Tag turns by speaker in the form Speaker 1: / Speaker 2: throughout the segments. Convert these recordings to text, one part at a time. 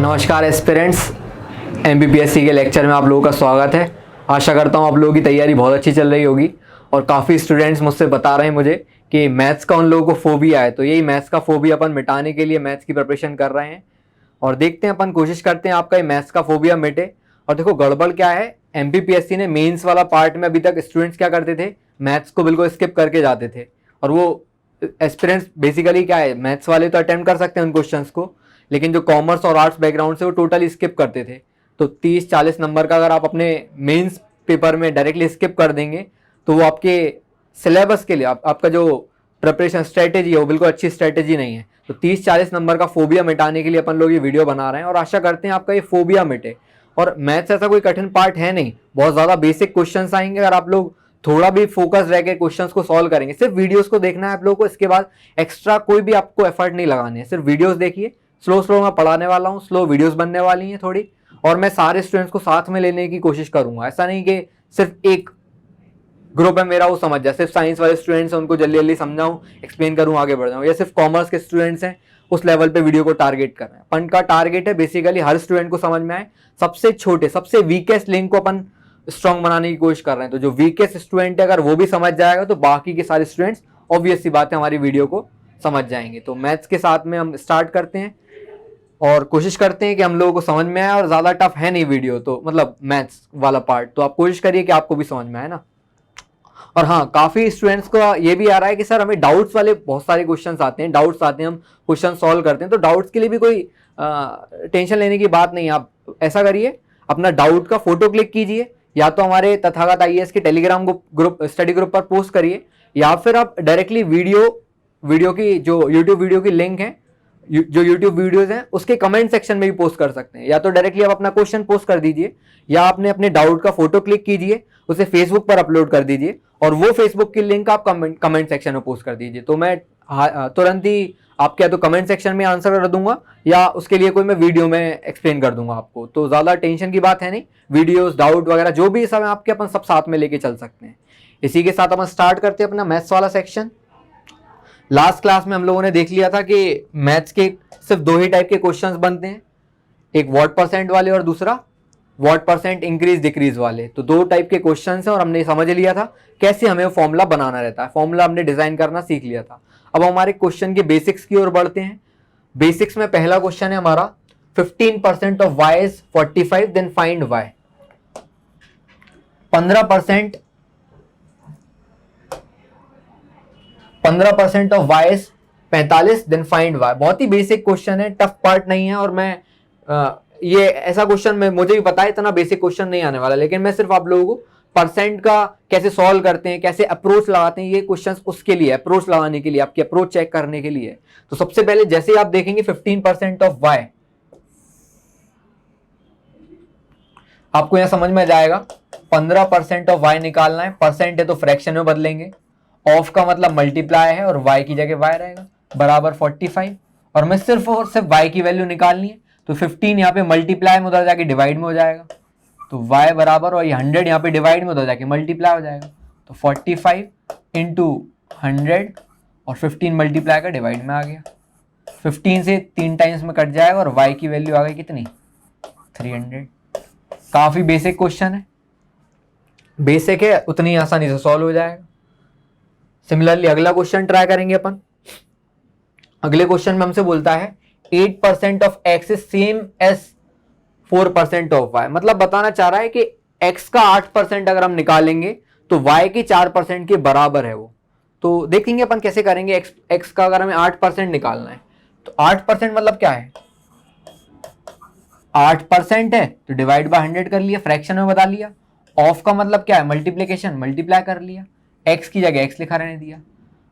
Speaker 1: नमस्कार aspirants, MPPSC के lecture में आप लोगों का स्वागत है। आशा करता हूँ आप लोगों की तैयारी बहुत अच्छी चल रही होगी और काफ़ी स्टूडेंट्स मुझसे बता रहे हैं मुझे कि मैथ्स का उन लोगों को फोबिया है। तो यही मैथ्स का फोबिया अपन मिटाने के लिए मैथ्स की प्रिपरेशन कर रहे हैं और देखते हैं, अपन कोशिश करते हैं आपका ये मैथ्स का फोबिया मिटे। और देखो गड़बड़ क्या है, एमपीपीएससी ने मेंस वाला पार्ट में अभी तक स्टूडेंट्स क्या करते थे, मैथ्स को बिल्कुल स्किप करके जाते थे। और वो एस्पिरेंट्स बेसिकली क्या है, मैथ्स वाले तो अटेम्प्ट कर सकते हैं उन क्वेश्चंस को, लेकिन जो कॉमर्स और आर्ट्स बैकग्राउंड से वो टोटली स्किप करते थे। तो 30-40 नंबर का अगर आप अपने मेंस पेपर में डायरेक्टली स्किप कर देंगे तो वो आपके सिलेबस के लिए आपका जो प्रिपरेशन स्ट्रेटेजी है वो बिल्कुल अच्छी स्ट्रेटेजी नहीं है। तो 30-40 नंबर का फोबिया मिटाने के लिए अपन लोग ये वीडियो बना रहे हैं और आशा करते हैं आपका ये फोबिया मिटे। और मैथ्स ऐसा कोई कठिन पार्ट है नहीं, बहुत ज़्यादा बेसिक क्वेश्चंस आएंगे। अगर आप लोग थोड़ा भी फोकस रह के क्वेश्चंस को सॉल्व करेंगे, सिर्फ वीडियोस को देखना है आप लोगों को, इसके बाद एक्स्ट्रा कोई भी आपको एफर्ट नहीं लगाने है, सिर्फ वीडियोस देखिए। स्लो मैं पढ़ाने वाला हूँ, स्लो वीडियोस बनने वाली हैं थोड़ी, और मैं सारे स्टूडेंट्स को साथ में लेने की कोशिश करूंगा। ऐसा नहीं कि सिर्फ एक ग्रुप है मेरा वो समझ जाए, सिर्फ साइंस वाले स्टूडेंट्स हैं उनको जल्दी जल्दी समझाऊं, एक्सप्लेन करूं, आगे बढ़ जाऊं, या सिर्फ कॉमर्स के स्टूडेंट्स हैं उस लेवल पे वीडियो को टारगेट कर रहे हैं। अपन का टारगेट है बेसिकली हर स्टूडेंट को समझ में आए, सबसे छोटे सबसे वीकेस्ट लिंक को अपन स्ट्रॉन्ग बनाने की कोशिश कर रहे हैं। तो जो वीकेस्ट स्टूडेंट है अगर वो भी समझ जाएगा तो बाकी के सारे स्टूडेंट्स ऑब्वियस सी बात है हमारी वीडियो को समझ जाएंगे। तो मैथ्स के साथ में हम स्टार्ट करते हैं और कोशिश करते हैं कि हम लोगों को समझ में आए। और ज़्यादा टफ है नहीं वीडियो, तो मतलब मैथ्स वाला पार्ट, तो आप कोशिश करिए कि आपको भी समझ में आए ना। और हाँ, काफ़ी स्टूडेंट्स को ये भी आ रहा है कि सर हमें डाउट्स वाले बहुत सारे क्वेश्चंस आते हैं, डाउट्स आते हैं, हम क्वेश्चन सॉल्व करते हैं। तो डाउट्स के लिए भी कोई टेंशन लेने की बात नहीं है। आप ऐसा करिए, अपना डाउट का फोटो क्लिक कीजिए, या तो हमारे तथागत आईएएस के टेलीग्राम ग्रुप स्टडी ग्रुप पर पोस्ट करिए, या फिर आप डायरेक्टली वीडियो की जो यूट्यूब वीडियो की लिंक है, जो यूट्यूब वीडियोस हैं उसके कमेंट सेक्शन में भी पोस्ट कर सकते हैं। या तो डायरेक्टली आप अपना क्वेश्चन पोस्ट कर दीजिए, या आपने अपने डाउट का फोटो क्लिक कीजिए, उसे फेसबुक पर अपलोड कर दीजिए और वो फेसबुक की लिंक आप कमेंट सेक्शन में पोस्ट कर दीजिए। तो मैं तुरंत ही आपके या तो कमेंट सेक्शन में आंसर कर दूंगा, या उसके लिए कोई मैं वीडियो में एक्सप्लेन कर दूंगा आपको। तो ज़्यादा टेंशन की बात है नहीं, वीडियोस डाउट वगैरह जो भी सब आपके अपन सब साथ में लेके चल सकते हैं। इसी के साथ अपन स्टार्ट करते हैं अपना मैथ्स वाला सेक्शन। लास्ट क्लास में हम लोगों ने देख लिया था कि मैथ्स के सिर्फ दो ही टाइप के क्वेश्चंस बनते हैं, एक वॉट परसेंट वाले और दूसरा वॉट परसेंट इंक्रीज डिक्रीज वाले। तो दो टाइप के क्वेश्चंस हैं और हमने समझ लिया था कैसे हमें फॉर्मूला बनाना रहता है, फॉर्मूला हमने डिजाइन करना सीख लिया था। अब हमारे क्वेश्चन के बेसिक्स की ओर बढ़ते हैं। बेसिक्स में पहला क्वेश्चन है हमारा 15% of y is 45, then find y। 15% of y is 45, then find y। बहुत ही बेसिक क्वेश्चन है, टफ पार्ट नहीं है। और मैं ये ऐसा क्वेश्चन में मुझे भी पता है इतना बेसिक क्वेश्चन नहीं आने वाला, लेकिन मैं सिर्फ आप लोगों को परसेंट का कैसे सॉल्व करते हैं, कैसे अप्रोच लगाते हैं, ये क्वेश्चंस उसके लिए, अप्रोच लगाने के लिए, आपकी अप्रोच चेक करने के लिए। तो सबसे पहले जैसे ही आप देखेंगे 15% ऑफ y, आपको यहां समझ में जाएगा 15% ऑफ y निकालना है। परसेंट है तो फ्रैक्शन में बदलेंगे, ऑफ का मतलब मल्टीप्लाई है और y की जगह y रहेगा, बराबर 45। और मैं सिर्फ और सिर्फ y की वैल्यू निकालनी है, तो 15 यहाँ पे मल्टीप्लाई में उधर जाके डिवाइड में हो जाएगा, तो y बराबर, और ये 100 यहाँ पे डिवाइड में उधर जाके मल्टीप्लाई हो जाएगा, तो 45 इंटू 100 और 15 मल्टीप्लाई का डिवाइड में आ गया। 15 से 3 टाइम्स में कट जाएगा और y की वैल्यू आ गई कितनी, 300। काफ़ी बेसिक क्वेश्चन है, बेसिक है, उतनी आसानी से सॉल्व हो जाएगा। सिमिलरली अगला क्वेश्चन ट्राई करेंगे अपन। अगले क्वेश्चन में हमसे बोलता है 8% of x is same as 4% of y। मतलब बताना चाह रहा है कि x का 8% अगर हम निकालेंगे तो y के 4% के बराबर है वो। तो देखेंगे अपन कैसे करेंगे। x का अगर हमें 8% निकालना है तो 8% मतलब क्या है, 8% है तो डिवाइड बाय 100 कर लिया, फ्रैक्शन में बता लिया। ऑफ का मतलब क्या है, मल्टीप्लिकेशन, मल्टीप्लाई कर लिया, x की जगह x लिखा रहने दिया। और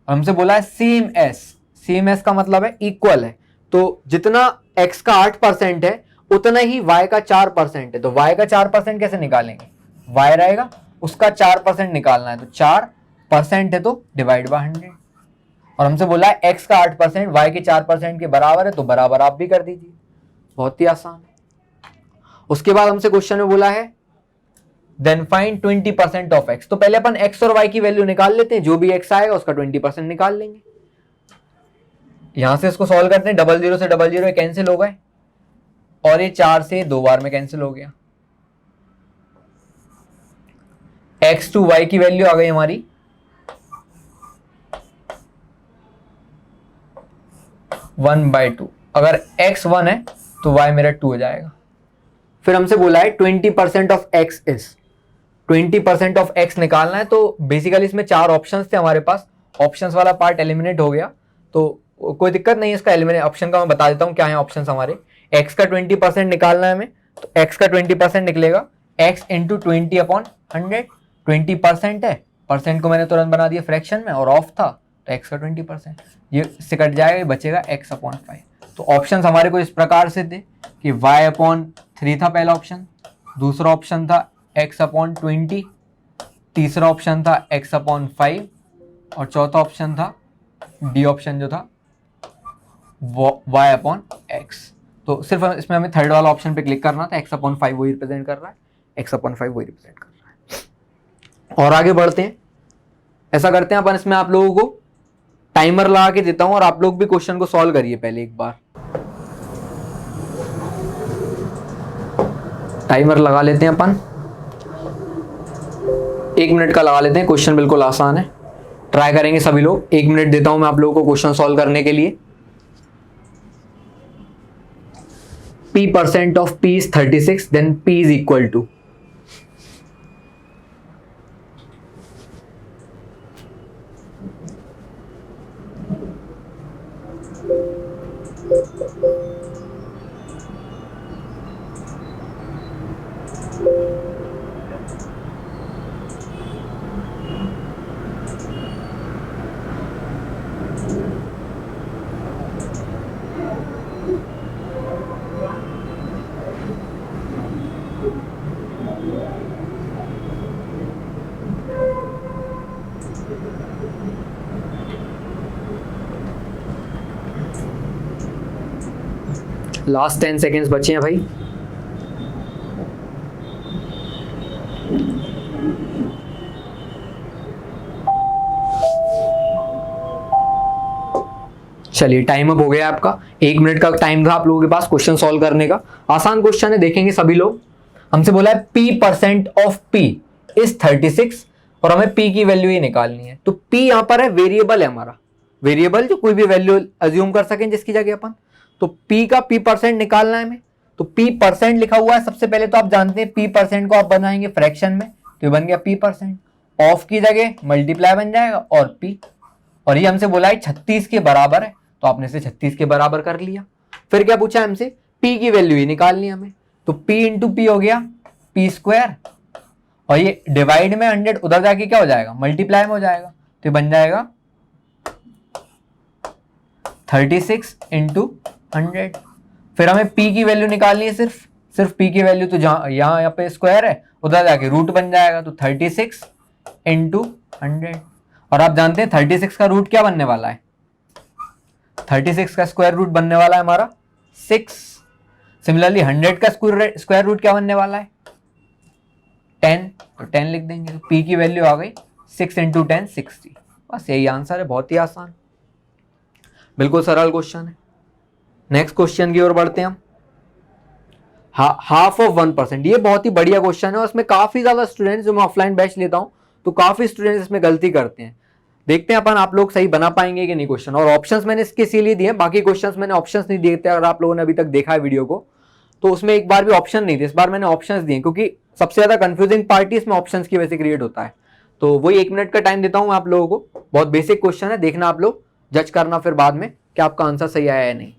Speaker 1: हमसे बोला है सेम एस, सेम एस का मतलब है इक्वल है। तो जितना x का 8% है उतना ही y का 4% है। तो y का 4% कैसे निकालेंगे, y रहेगा उसका 4% निकालना है, तो 4% है तो डिवाइड बाय 100। और हमसे बोला है x का 8% y के 4% के बराबर है, तो बराबर आप भी कर दीजिए, बहुत ही आसान है। उसके बाद हमसे क्वेश्चन में बोला है देन फाइंड 20% ऑफ x। तो पहले अपन x और y की वैल्यू निकाल लेते हैं, जो भी x आएगा उसका 20% निकाल लेंगे। यहां से इसको सॉल्व करते हैं, 00 से 00 कैंसिल हो गए, और ये 4 से 2 बार में कैंसिल हो गया। x टू y की वैल्यू आ गई हमारी 1/2। अगर x 1 है तो y मेरा 2 हो जाएगा। फिर हमसे बोला है 20% of x is, 20% of x निकालना है। तो बेसिकली इसमें 4 ऑप्शंस थे हमारे पास, ऑप्शंस वाला पार्ट एलिमिनेट हो गया, तो कोई दिक्कत नहीं है इसका एलिमिनेट ऑप्शन का। मैं बता देता हूँ क्या है ऑप्शंस हमारे। x का 20% निकालना है हमें, तो x का 20% निकलेगा x इंटू 20/100। 20% है, परसेंट को मैंने तुरंत बना दिया फ्रैक्शन में और ऑफ था, तो x का 20%, ये इससे कट जाएगा, ये बचेगा x/5। तो ऑप्शंस हमारे को इस प्रकार से थे कि y/3 था पहला ऑप्शन, दूसरा ऑप्शन था x/20, तीसरा ऑप्शन था x/5 और चौथा ऑप्शन था डी ऑप्शन जो था y/x। तो सिर्फ इसमें हमें थर्ड वाला ऑप्शन पे क्लिक करना था, x/5 वही रिप्रेजेंट कर रहा है, x/5 वही रिप्रेजेंट कर रहा है। और आगे बढ़ते हैं, ऐसा करते हैं अपन इसमें आप लोगों को टाइमर लगा के देता हूं और आप लोग भी क्वेश्चन को सॉल्व करिए पहले एक बार। टाइमर लगा लेते हैं अपन, 1 मिनट का लगा लेते हैं, क्वेश्चन बिल्कुल आसान है, ट्राई करेंगे सभी लोग। 1 मिनट देता हूं मैं आप लोगों को क्वेश्चन सॉल्व करने के लिए। p% of p is 36, then p is equal to, last 10 seconds बचे हैं भाई। चलिए टाइम अप हो गया आपका, 1 मिनट का टाइम था आप लोगों के पास क्वेश्चन सॉल्व करने का। आसान क्वेश्चन है, देखेंगे सभी लोग। हमसे बोला है p% ऑफ p इज 36 और हमें p की वैल्यू ही निकालनी है। तो p यहां पर है, वेरिएबल है हमारा, वेरिएबल जो कोई भी वैल्यू अज्यूम कर सकें जिसकी जगह अपन। तो p का p% निकालना है हमें, तो p% लिखा हुआ है सबसे पहले, तो आप जानते हैं p% को आप बनाएंगे फ्रैक्शन में, तो ये बन गया p%। ऑफ की जगह मल्टीप्लाई बन जाएगा और p, और ये हमसे बोला है 36 के बराबर है, तो आपने इसे 36 के बराबर कर लिया। फिर क्या पूछा हमसे, p की वैल्यू ही निकालनी है हमें, तो p इंटू पी हो गया p², और ये डिवाइड में 100 उधर जाके क्या हो जाएगा, मल्टीप्लाई में हो जाएगा, तो ये बन जाएगा 36 इंटू 100। फिर हमें p की वैल्यू निकालनी है, सिर्फ p की वैल्यू, तो जहां यहाँ पे स्क्वायर है उधर जाके रूट बन जाएगा, तो 36 इंटू 100। और आप जानते हैं 36 का रूट क्या बनने वाला है, 36 का स्क्वायर रूट बनने वाला है हमारा 6। सिमिलरली 100 का स्क्वायर रूट क्या बनने वाला है 10, तो 10 लिख देंगे, तो p की वैल्यू आ गई 6 इंटू 10 60। बस यही आंसर है, बहुत ही आसान, बिल्कुल सरल क्वेश्चन है। नेक्स्ट क्वेश्चन की ओर बढ़ते हैं हम। हाफ ऑफ 1%, ये बहुत ही बढ़िया क्वेश्चन है और इसमें काफी ज्यादा स्टूडेंट्स, जो मैं ऑफलाइन बैच लेता हूं तो काफी स्टूडेंट्स इसमें गलती करते हैं। देखते हैं अपन आप लोग सही बना पाएंगे कि नहीं क्वेश्चन। और ऑप्शंस मैंने इसके इसीलिए दिए, बाकी क्वेश्चंस मैंने ऑप्शंस नहीं दिए थे। अगर आप लोगों ने अभी तक देखा है वीडियो को तो उसमें एक बार भी ऑप्शन नहीं थे, इस बार मैंने ऑप्शंस दिए, क्योंकि सबसे ज्यादा कंफ्यूजिंग पार्टी इसमें ऑप्शंस की वजह से क्रिएट होता है। तो वही 1 मिनट का टाइम देता हूं आप लोगों को, बहुत बेसिक क्वेश्चन है, देखना आप लोग, जज करना फिर बाद में कि आपका आंसर सही आया या नहीं।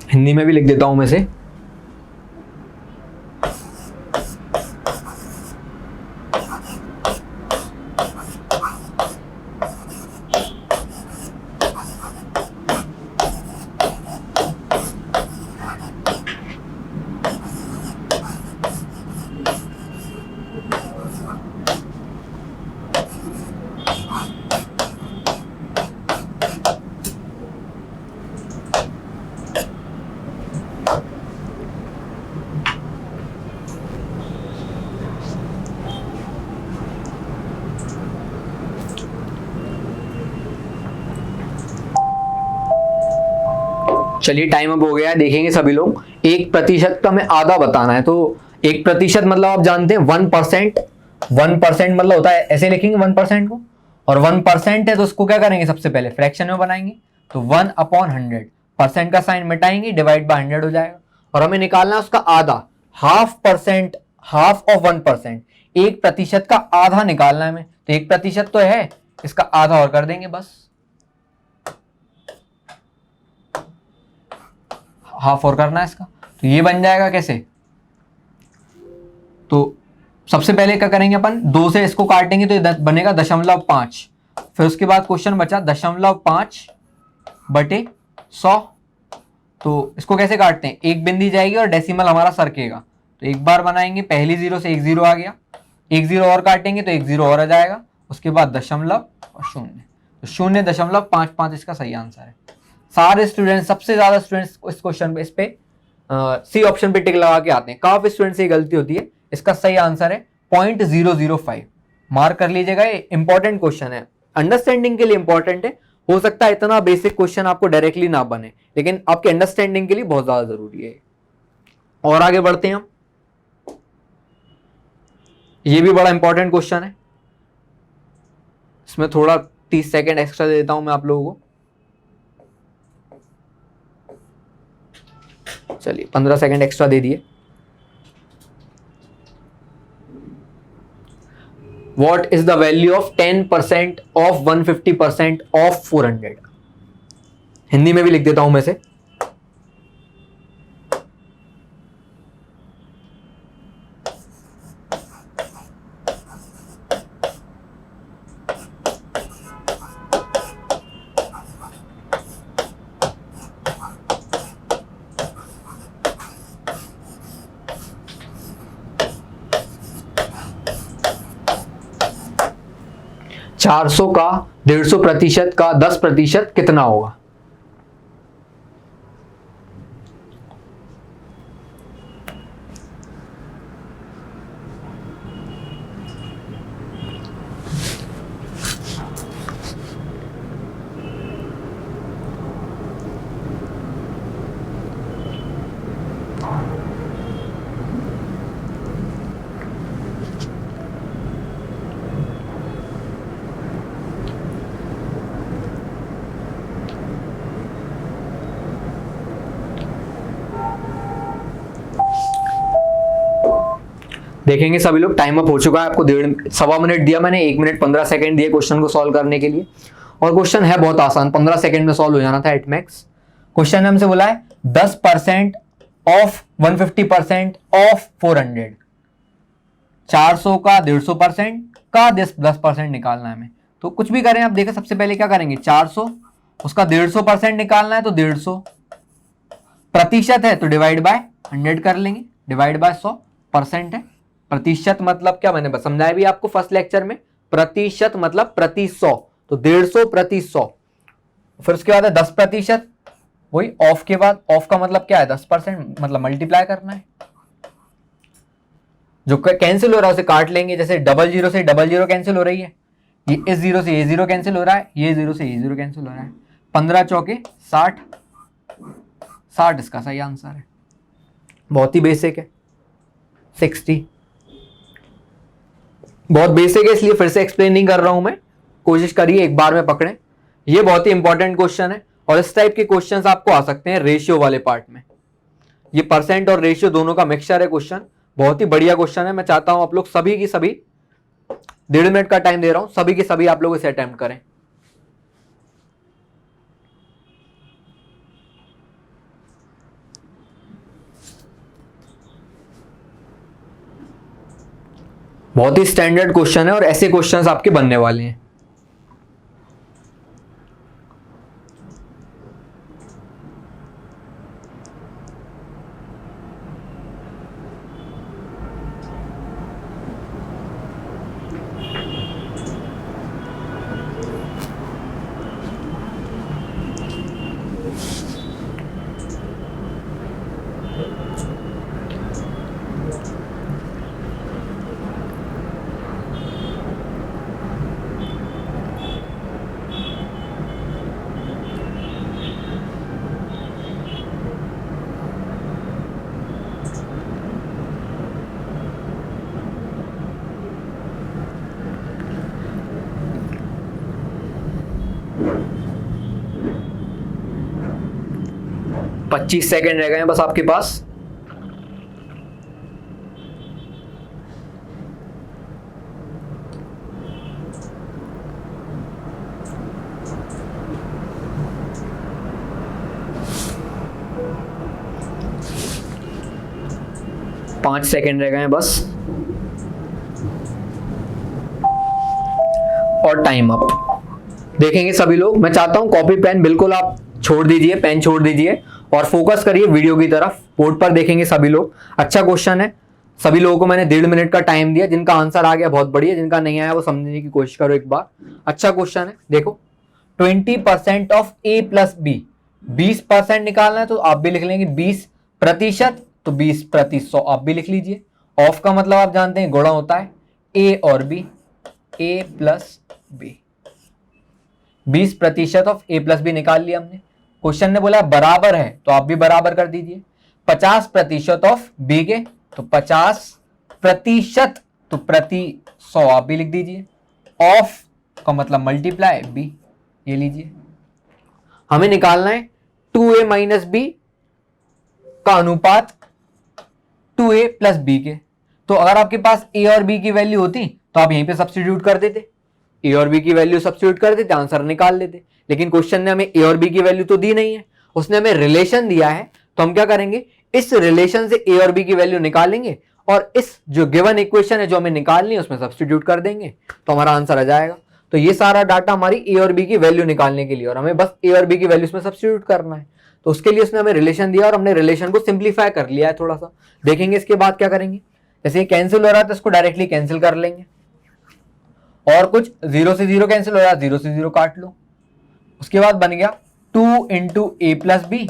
Speaker 1: हिंदी में भी लिख देता हूं मैं से। चलिए टाइम अब हो गया है, देखेंगे सभी लोग। 1% का हमें आधा बताना है, तो 1% मतलब आप जानते हैं 1%। 1% मतलब होता है, ऐसे लिखेंगे 1% को, और 1% है तो उसको क्या करेंगे, सबसे पहले फ्रैक्शन में बनाएंगे। तो 1/100, परसेंट का साइन मिटाएंगे, डिवाइड बाय 100 हो जाएगा। और हमें निकालना है उसका आधा, 0.5%, हाफ ऑफ 1%। 1% का आधा निकालना है हमें, तो 1% तो है, इसका आधा और कर देंगे बस, हाफ और करना है इसका। तो ये बन जाएगा कैसे, तो सबसे पहले क्या करेंगे अपन, 2 से इसको काटेंगे तो ये बनेगा 0.5। फिर उसके बाद क्वेश्चन बचा 0.5/100। तो इसको कैसे काटते हैं, एक बिंदी जाएगी और डेसिमल हमारा सरकेगा। तो एक बार बनाएंगे, पहली जीरो से एक जीरो आ गया, एक जीरो और काटेंगे तो एक जीरो और आ जाएगा, उसके बाद दशमलव और शून्य, तो 0.55 इसका सही आंसर है। सारे स्टूडेंट्स, सबसे ज्यादा स्टूडेंट्स इस क्वेश्चन पे, इस पे सी ऑप्शन पे टिक लगा के आते हैं। काफी स्टूडेंट्स से गलती होती है। इसका सही आंसर है 0.005। मार्क कर लीजिएगा, ये इंपॉर्टेंट क्वेश्चन है, अंडरस्टैंडिंग के लिए इंपॉर्टेंट है। हो सकता है इतना बेसिक क्वेश्चन आपको डायरेक्टली ना बने, लेकिन आपके अंडरस्टैंडिंग के लिए बहुत ज्यादा जरूरी है। और आगे बढ़ते हैं हम, ये भी बड़ा इंपॉर्टेंट क्वेश्चन है। इसमें थोड़ा 30 सेकेंड एक्स्ट्रा दे देता हूं मैं आप लोगों को। चलिए 15 सेकेंड एक्स्ट्रा दे दिए। What is the value of 10% of 150% of 400? Hindi में भी लिख देता हूं मैं से। चार सौ का 150% का 10% कितना होगा? देखेंगे सभी लोग, टाइम अप हो चुका है। आपको 1.5 मिनट दिया मैंने, 1 मिनट 15 सेकंड दिए क्वेश्चन को सॉल्व करने के लिए। और क्वेश्चन है बहुत आसान, 15 सेकंड में सॉल्व हो जाना था एट मैक्स। क्वेश्चन हमसे बोला है 10% ऑफ 150% ऑफ 400। 400 का 150% का 10% निकालना है हमें। तो कुछ भी करें आप, देखो सबसे पहले क्या करेंगे, 400 उसका 150% निकालना है, तो 150 प्रतिशत है तो डिवाइड बाय 100 कर लेंगे, डिवाइड बाय 100% है। प्रतिशत मतलब क्या, मैंने समझाया भी आपको फर्स्ट लेक्चर में, प्रतिशत मतलब प्रति 100, तो 150 प्रति 100। फिर उसके बाद है 10%, वही ऑफ के बाद, ऑफ का मतलब क्या है 10%, मतलब मल्टीप्लाई करना है। जो कैंसिल हो रहा है उसे काट लेंगे, जैसे 00 से 00 कैंसिल हो रही है, ये इस 0 से ये 0 कैंसिल हो रहा है, ये 0 से ये 0 कैंसिल हो रहा है। 15 चौके 60, 60 इसका सही आंसर है। बहुत ही बेसिक है। 60 बहुत बेसिक है, इसलिए फिर से एक्सप्लेन नहीं कर रहा हूं मैं, कोशिश करिए एक बार में पकड़ें। ये बहुत ही इंपॉर्टेंट क्वेश्चन है, और इस टाइप के क्वेश्चंस आपको आ सकते हैं रेशियो वाले पार्ट में। ये परसेंट और रेशियो दोनों का मिक्सचर है क्वेश्चन, बहुत ही बढ़िया क्वेश्चन है। मैं चाहता हूं आप लोग सभी की सभी, 1.5 मिनट का टाइम दे रहा हूं, सभी के सभी आप लोग इसे अटेम्प्ट करें। बहुत ही स्टैंडर्ड क्वेश्चन है और ऐसे क्वेश्चंस आपके बनने वाले हैं। 25 सेकंड रह गए हैं बस आपके पास। पांच सेकंड रह गए हैं बस और टाइम अप। देखेंगे सभी लोग। मैं चाहता हूं कॉपी पेन बिल्कुल आप छोड़ दीजिए, पेन छोड़ दीजिए और फोकस करिए वीडियो की तरफ। बोर्ड पर देखेंगे सभी लोग। अच्छा क्वेश्चन है, सभी लोगों को मैंने 1.5 मिनट का टाइम दिया। जिनका आंसर आ गया बहुत बढ़िया, जिनका नहीं आया वो समझने की कोशिश करो एक बार। अच्छा क्वेश्चन है, देखो 20% ऑफ ए प्लस बी, 20% निकालना है तो आप भी लिख लेंगे 20%, तो 20% आप भी लिख लीजिए। ऑफ का मतलब आप जानते हैं गुणा होता है ए और B, A plus B. 20% of A plus B निकाल लिया हमने। क्वेश्चन ने बोला बराबर है तो आप भी बराबर कर दीजिए। 50% ऑफ बी के, तो 50%, तो प्रति 100 आप भी लिख दीजिए। ऑफ का मतलब मल्टीप्लाई बी, ये लीजिए। हमें निकालना है 2a माइनस बी का अनुपात 2a प्लस बी के। तो अगर आपके पास a और b की वैल्यू होती तो आप यहीं पे सब्स्टिट्यूट कर देते, a और b की वैल्यू सब्स्टिट्यूट कर देते, आंसर निकाल लेते। लेकिन क्वेश्चन ने हमें a और b की वैल्यू तो दी नहीं है, उसने हमें रिलेशन दिया है। तो हम क्या करेंगे, इस रिलेशन से a और b की वैल्यू निकालेंगे और इस जो गिवन इक्वेशन है जो हमें निकालनी है उसमें सब्स्टिट्यूट कर देंगे तो हमारा आंसर आ जाएगा। तो ये सारा डाटा हमारी a और b की वैल्यू निकालने के लिए, और हमें बस a और b की वैल्यू इसमें सब्स्टिट्यूट करना है। तो उसके लिए उसने हमें रिलेशन दिया और हमने रिलेशन को सिंप्लीफाई कर लिया है थोड़ा सा। देखेंगे इसके बाद क्या करेंगे। जैसे ये कैंसिल हो रहा है तो इसको डायरेक्टली कैंसिल कर लेंगे, और कुछ 0 से 0 कैंसिल हो रहा है, 0 से 0 काट लो। उसके बाद बन गया 2 इंटू ए प्लस बी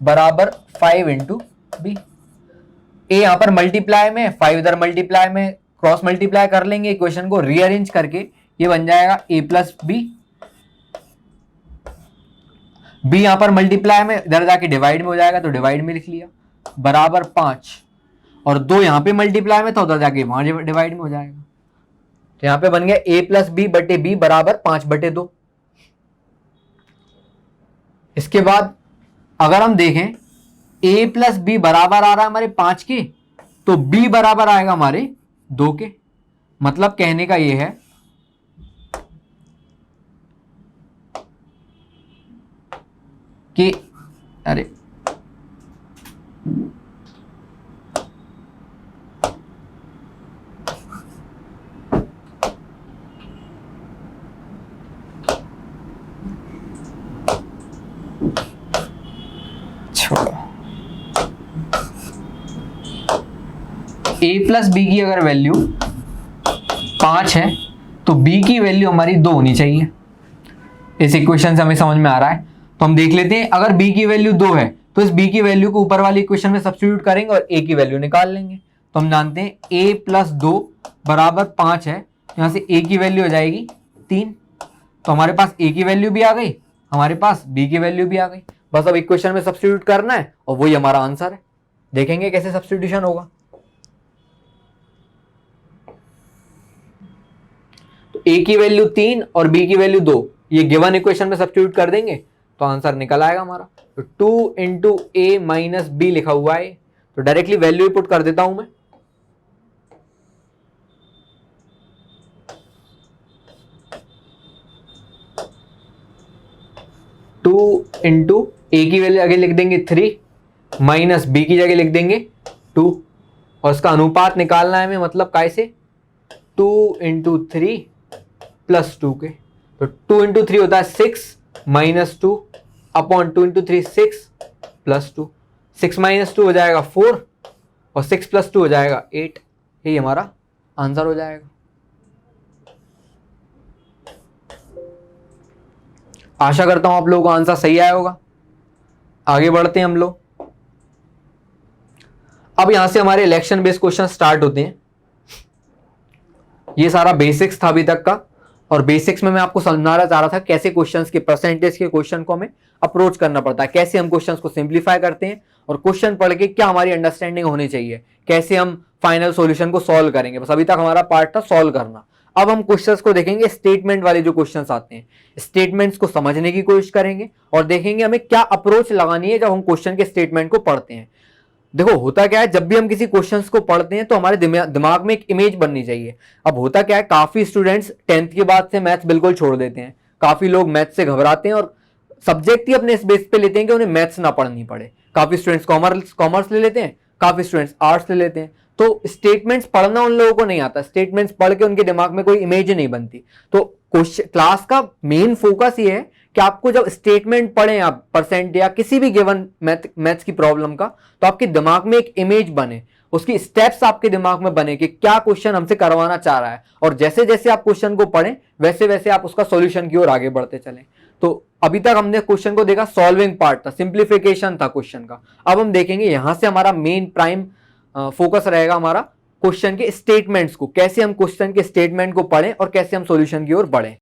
Speaker 1: बराबर 5 इंटू बी। ए यहां पर मल्टीप्लाई में, 5 इधर मल्टीप्लाई में, क्रॉस मल्टीप्लाई कर लेंगे, इक्वेशन को रीअरेंज करके ये बन जाएगा ए प्लस बी। बी यहां पर मल्टीप्लाई में, इधर जाके डिवाइड में हो जाएगा तो डिवाइड में लिख लिया, बराबर 5, और 2 यहां पे मल्टीप्लाई में था, उधर जाके वहां डिवाइड में हो जाएगा। तो यहां पे बन गया a प्लस बी बटे बी बराबर 5/2। इसके बाद अगर हम देखें a प्लस बी बराबर आ रहा है हमारे 5 के, तो b बराबर आएगा हमारे 2 के। मतलब कहने का ये है कि अरे छोड़ो, a प्लस बी की अगर वैल्यू 5 है तो b की वैल्यू हमारी 2 होनी चाहिए। इस इक्वेशन से हमें समझ में आ रहा है। तो हम देख लेते हैं, अगर b की वैल्यू 2 है तो इस b की वैल्यू को ऊपर वाली इक्वेशन में सब्स्टिट्यूट करेंगे और a की वैल्यू निकाल लेंगे। तो हम जानते हैं a प्लस 2 बराबर 5 है, यहां से a की वैल्यू हो जाएगी 3। तो हमारे पास a की वैल्यू भी आ गई, हमारे पास b की वैल्यू भी आ गई। बस अब इक्वेशन में सब्स्टिट्यूट करना है और वही हमारा आंसर है। देखेंगे कैसे सब्स्टिट्यूशन होगा। तो a की वैल्यू 3 और b की वैल्यू 2, ये गिवन इक्वेशन में सब्स्टिट्यूट कर देंगे तो आंसर निकल आएगा हमारा। तो 2 इंटू ए माइनस बी लिखा हुआ है, तो डायरेक्टली वैल्यू पुट कर देता हूं मैं। टू इंटू ए की वैल्यू आगे लिख देंगे 3, माइनस बी की जगह लिख देंगे 2, और इसका अनुपात निकालना है हमें, मतलब कैसे, 2 इंटू 3 प्लस 2 के। तो 2 इंटू 3 होता है 6 minus 2 upon 2 into 3 6 plus 2, 6 minus 2 हो जाएगा 4 और 6 प्लस 2 हो जाएगा 8। यही हमारा आंसर हो जाएगा। आशा करता हूं आप लोगों को आंसर सही आया होगा। आगे बढ़ते हैं हम लोग। अब यहां से हमारे इलेक्शन बेस्ड क्वेश्चन स्टार्ट होते हैं। ये सारा बेसिक्स था अभी तक का, और बेसिक्स में मैं आपको समझाना चाह रहा था कैसे क्वेश्चंस के परसेंटेज के क्वेश्चन को हमें अप्रोच करना पड़ता है, कैसे हम क्वेश्चंस को सिंप्लीफाई करते हैं, और क्वेश्चन पढ़ के क्या हमारी अंडरस्टैंडिंग होनी चाहिए, कैसे हम फाइनल सॉल्यूशन को सॉल्व करेंगे। बस अभी तक हमारा पार्ट था सॉल्व करना। अब हम क्वेश्चंस को देखेंगे, स्टेटमेंट वाले जो क्वेश्चंस आते हैं, स्टेटमेंट्स को समझने की कोशिश करेंगे और देखेंगे हमें क्या अप्रोच लगानी है जब हम क्वेश्चन के स्टेटमेंट को पढ़ते हैं। देखो होता क्या है, जब भी हम किसी क्वेश्चंस को पढ़ते हैं तो हमारे दिमाग में एक इमेज बननी चाहिए। अब होता क्या है, काफी स्टूडेंट्स 10th के बाद से मैथ्स बिल्कुल छोड़ देते हैं, काफी लोग मैथ्स से घबराते हैं और सब्जेक्ट ही अपने इस बेस पे लेते हैं कि उन्हें मैथ्स ना पढ़नी पड़े। काफी स्टूडेंट्स कॉमर्स ले लेते हैं, काफी स्टूडेंट्स आर्ट्स ले लेते हैं। तो स्टेटमेंट्स पढ़ना उन लोगों को नहीं आता, स्टेटमेंट्स पढ़ के उनके दिमाग में कोई इमेज नहीं बनती। तो क्लास का मेन फोकस ये है कि आपको जब स्टेटमेंट पढ़ें आप परसेंट या किसी भी गिवन मैथ्स की प्रॉब्लम का, तो आपके दिमाग में एक इमेज बने, उसकी स्टेप्स आपके दिमाग में बने कि क्या क्वेश्चन हमसे करवाना चाह रहा है, और जैसे जैसे आप क्वेश्चन को पढ़ें वैसे वैसे आप उसका सॉल्यूशन की ओर आगे बढ़ते चलें। तो अभी तक हमने क्वेश्चन को देखा, सॉल्विंग पार्ट था, सिंप्लीफिकेशन था क्वेश्चन का। अब हम देखेंगे यहां से हमारा मेन प्राइम फोकस रहेगा हमारा क्वेश्चन के स्टेटमेंट्स को, कैसे हम क्वेश्चन के स्टेटमेंट को पढ़ें और कैसे हम सॉल्यूशन की ओर बढ़ें।